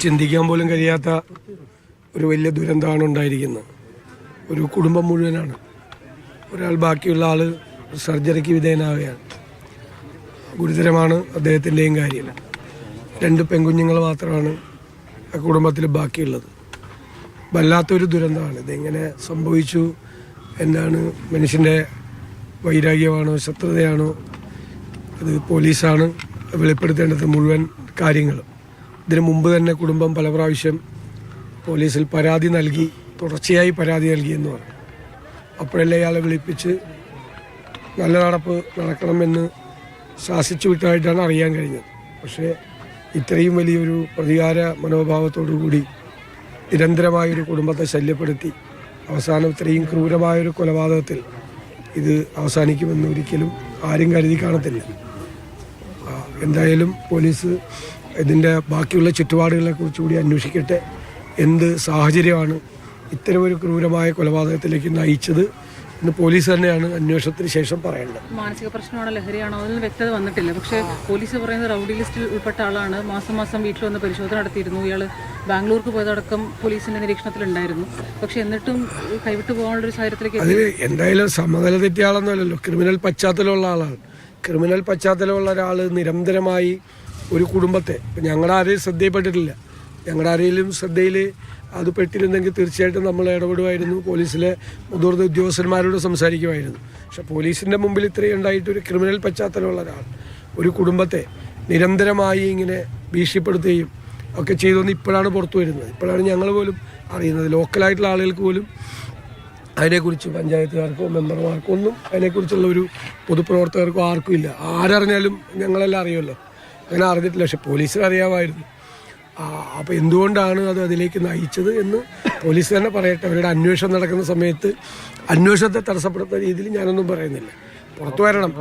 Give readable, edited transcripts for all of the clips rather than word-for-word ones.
ചിന്തിക്കാൻ പോലും കഴിയാത്ത ഒരു വലിയ ദുരന്തമാണ് ഉണ്ടായിരിക്കുന്നത്. ഒരു കുടുംബം മുഴുവനാണ്. ഒരാൾ, ബാക്കിയുള്ള ആൾ സർജറിക്ക് വിധേയനാവുകയാണ്. ഗുരുതരമാണ് അദ്ദേഹത്തിൻ്റെയും കാര്യം. 2 പെൺകുഞ്ഞുങ്ങൾ മാത്രമാണ് ആ കുടുംബത്തിൽ ബാക്കിയുള്ളത്. വല്ലാത്തൊരു ദുരന്തമാണ്. ഇതെങ്ങനെ സംഭവിച്ചു? എന്താണ്? മനുഷ്യൻ്റെ വൈരാഗ്യമാണോ, ശത്രുതയാണോ? അത് പോലീസാണ് വെളിപ്പെടുത്തേണ്ടത് മുഴുവൻ കാര്യങ്ങളും. ഇതിനു മുമ്പ് തന്നെ കുടുംബം പല പ്രാവശ്യം പോലീസിൽ പരാതി നൽകി, തുടർച്ചയായി പരാതി നൽകിയെന്ന് പറഞ്ഞു. അപ്പോഴല്ലേ ഇയാളെ വിളിപ്പിച്ച് നല്ല നടപ്പ് നടക്കണമെന്ന് ശാസിച്ചു വിട്ടതായിട്ടാണ് അറിയാൻ കഴിഞ്ഞത്. പക്ഷേ ഇത്രയും വലിയൊരു പ്രതികാര മനോഭാവത്തോടു കൂടി നിരന്തരമായൊരു കുടുംബത്തെ ശല്യപ്പെടുത്തി അവസാനം ഇത്രയും ക്രൂരമായൊരു കൊലപാതകത്തിൽ ഇത് അവസാനിക്കുമെന്ന് ഒരിക്കലും ആരും കരുതി കാണത്തില്ല. എന്തായാലും പോലീസ് ഇതിൻ്റെ ബാക്കിയുള്ള ചുറ്റുപാടുകളെ കുറിച്ചുകൂടി അന്വേഷിക്കട്ടെ. എന്ത് സാഹചര്യമാണ് ഇത്തരമൊരു ക്രൂരമായ കൊലപാതകത്തിലേക്ക് നയിച്ചത് എന്ന് പോലീസ് തന്നെയാണ് അന്വേഷണത്തിന് ശേഷം പറയേണ്ടത്. മാനസിക പ്രശ്നമാണോ, ലഹരിയാണോ, അതിന് വ്യക്തത വന്നിട്ടില്ല. പക്ഷേ പോലീസ് പറയുന്നത് റൗഡി ലിസ്റ്റിൽ ഉൾപ്പെട്ട ആളാണ്. മാസം മാസം വീട്ടിൽ വന്ന് പരിശോധന നടത്തിയിരുന്നു. ഇയാൾ ബാംഗ്ലൂർക്ക് പോയതടക്കം പോലീസിന്റെ നിരീക്ഷണത്തിലുണ്ടായിരുന്നു. പക്ഷെ എന്നിട്ടും കൈവിട്ടു പോകാനുള്ളൊരു സാഹചര്യത്തിലേക്ക് അതിൽ എന്തായാലും സമനില തെറ്റിയ ആളൊന്നുമല്ലല്ലോ. ക്രിമിനൽ പശ്ചാത്തലമുള്ള ആളാണ്. ക്രിമിനൽ പശ്ചാത്തലമുള്ള ഒരാൾ നിരന്തരമായി ഒരു കുടുംബത്തെ, ഞങ്ങളുടെ ആരെയും ശ്രദ്ധയിൽപ്പെട്ടിട്ടില്ല. ഞങ്ങളുടെ ആരെങ്കിലും ശ്രദ്ധയിൽ അത് പെട്ടിരുന്നെങ്കിൽ തീർച്ചയായിട്ടും നമ്മൾ ഇടപെടുമായിരുന്നു. പോലീസിലെ മുതിർന്ന ഉദ്യോഗസ്ഥന്മാരോട് സംസാരിക്കുമായിരുന്നു. പക്ഷെ പോലീസിൻ്റെ മുമ്പിൽ ഇത്രയും ഉണ്ടായിട്ടൊരു ക്രിമിനൽ പശ്ചാത്തലമുള്ള ഒരാൾ ഒരു കുടുംബത്തെ നിരന്തരമായി ഇങ്ങനെ ഭീഷണിപ്പെടുത്തുകയും ഒക്കെ ചെയ്തുകൊണ്ട് ഇപ്പോഴാണ് പുറത്തു വരുന്നത്. ഇപ്പോഴാണ് ഞങ്ങൾ പോലും അറിയുന്നത്. ലോക്കലായിട്ടുള്ള ആളുകൾക്ക് പോലും അതിനെക്കുറിച്ച്, പഞ്ചായത്തുകാർക്കോ മെമ്പർമാർക്കോ ഒന്നും അതിനെക്കുറിച്ചുള്ള ഒരു പൊതുപ്രവർത്തകർക്കോ ആർക്കും ഇല്ല. ആരറിഞ്ഞാലും ഞങ്ങളെല്ലാം അറിയുമല്ലോ. അങ്ങനെ അറിഞ്ഞിട്ടില്ല. പക്ഷെ പോലീസിന് അറിയാമായിരുന്നു. അപ്പോൾ എന്തുകൊണ്ടാണ് അത് അതിലേക്ക് നയിച്ചത് എന്ന് പോലീസ് തന്നെ പറയട്ടെ. അവരുടെ അന്വേഷണം നടക്കുന്ന സമയത്ത് അന്വേഷണത്തെ തടസ്സപ്പെടുത്തുന്ന രീതിയിൽ ഞാനൊന്നും പറയുന്നില്ല. പുറത്തു വരണം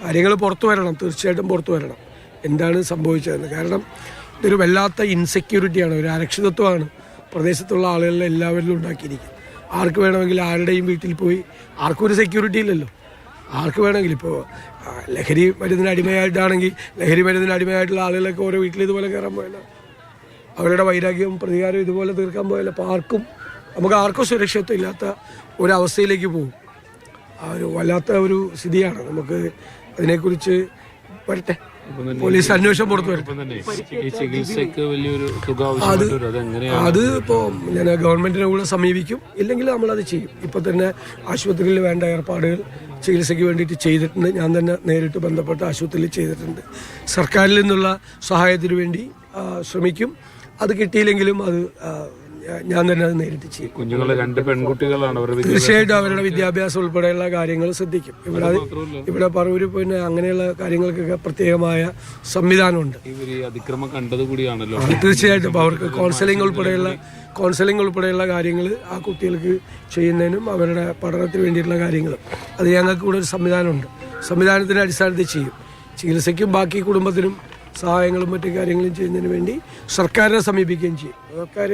കാര്യങ്ങൾ പുറത്തു വരണം. തീർച്ചയായിട്ടും പുറത്തു വരണം എന്താണ് സംഭവിച്ചതെന്ന്. കാരണം ഇതൊരു വല്ലാത്ത ഇൻസെക്യൂരിറ്റിയാണ്, ഒരു അരക്ഷിതത്വമാണ് പ്രദേശത്തുള്ള ആളുകളിലെ എല്ലാവരിലും ഉണ്ടാക്കിയിരിക്കുന്നത്. ആർക്ക് വേണമെങ്കിൽ ആരുടെയും വീട്ടിൽ പോയി, ആർക്കും ഒരു സെക്യൂരിറ്റി ഇല്ലല്ലോ. ആർക്ക് വേണമെങ്കിൽ ഇപ്പോൾ ലഹരി മരുന്നിന് അടിമയായിട്ടാണെങ്കിൽ ലഹരി മരുന്നിന് അടിമയായിട്ടുള്ള ആളുകളൊക്കെ ഓരോ വീട്ടിൽ ഇതുപോലെ കയറാൻ പോയല്ലോ. അവരുടെ വൈരാഗ്യവും പ്രതികാരവും ഇതുപോലെ തീർക്കാൻ പോയല്ലോ. അപ്പോൾ നമുക്ക് ആർക്കും സുരക്ഷിതത്വം ഇല്ലാത്ത ഒരവസ്ഥയിലേക്ക് പോകും. ആ ഒരു വല്ലാത്ത ഒരു സ്ഥിതിയാണ്. നമുക്ക് അതിനെക്കുറിച്ച് വരട്ടെ, പോലീസ് അന്വേഷണം പുറത്തു വരട്ടെ. അത് ഇപ്പോൾ ഞാൻ ഗവൺമെന്റിനെ കൂടെ സമീപിക്കും. ഇല്ലെങ്കിൽ നമ്മളത് ചെയ്യും. ഇപ്പം തന്നെ ആശുപത്രിയിൽ വേണ്ട ഏർപ്പാടുകൾ ചികിത്സയ്ക്ക് വേണ്ടിയിട്ട് ചെയ്തിട്ടുണ്ട്. ഞാൻ തന്നെ നേരിട്ട് ബന്ധപ്പെട്ട ആശുപത്രിയിൽ ചെയ്തിട്ടുണ്ട്. സർക്കാരിൽ നിന്നുള്ള സഹായത്തിന് വേണ്ടി ശ്രമിക്കും. അത് കിട്ടിയില്ലെങ്കിലും അത് ഞാൻ തന്നെ അത് നേരിട്ട് ചെയ്യും. കുഞ്ഞുങ്ങളെ 2 പെൺകുട്ടികളാണ്. തീർച്ചയായിട്ടും അവരുടെ വിദ്യാഭ്യാസം ഉൾപ്പെടെയുള്ള കാര്യങ്ങൾ ശ്രദ്ധിക്കും. ഇവിടെ പറവൂര് പിന്നെ അങ്ങനെയുള്ള കാര്യങ്ങൾക്കൊക്കെ പ്രത്യേകമായ സംവിധാനമുണ്ട്. അതിക്രമം കണ്ടത് കൂടിയാണല്ലോ. തീർച്ചയായിട്ടും അപ്പോൾ അവർക്ക് കൗൺസിലിംഗ് ഉൾപ്പെടെയുള്ള കാര്യങ്ങൾ ആ കുട്ടികൾക്ക് ചെയ്യുന്നതിനും അവരുടെ പഠനത്തിന് വേണ്ടിയിട്ടുള്ള കാര്യങ്ങൾ അത് ഞങ്ങൾക്ക് കൂടെ ഒരു സംവിധാനമുണ്ട്. സംവിധാനത്തിൻ്റെ അടിസ്ഥാനത്തിൽ ചെയ്യും. ചികിത്സയ്ക്കും ബാക്കി കുടുംബത്തിനും സഹായങ്ങളും മറ്റു കാര്യങ്ങളും ചെയ്യുന്നതിന് വേണ്ടി സർക്കാരിനെ സമീപിക്കുകയും ചെയ്യും. സർക്കാർ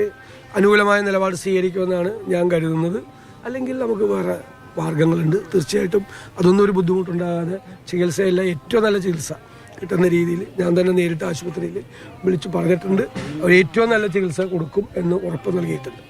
അനുകൂലമായ നിലപാട് സ്വീകരിക്കുമെന്നാണ് ഞാൻ കരുതുന്നത്. അല്ലെങ്കിൽ നമുക്ക് വേറെ മാർഗങ്ങളുണ്ട്. തീർച്ചയായിട്ടും അതൊന്നും ഒരു ബുദ്ധിമുട്ടുണ്ടാകാതെ ചികിത്സയല്ല, ഏറ്റവും നല്ല ചികിത്സ കിട്ടുന്ന രീതിയിൽ ഞാൻ തന്നെ നേരിട്ട് ആശുപത്രിയിൽ വിളിച്ച് പറഞ്ഞിട്ടുണ്ട്. അവർ ഏറ്റവും നല്ല ചികിത്സ കൊടുക്കും എന്ന് ഉറപ്പ് നൽകിയിട്ടുണ്ട്.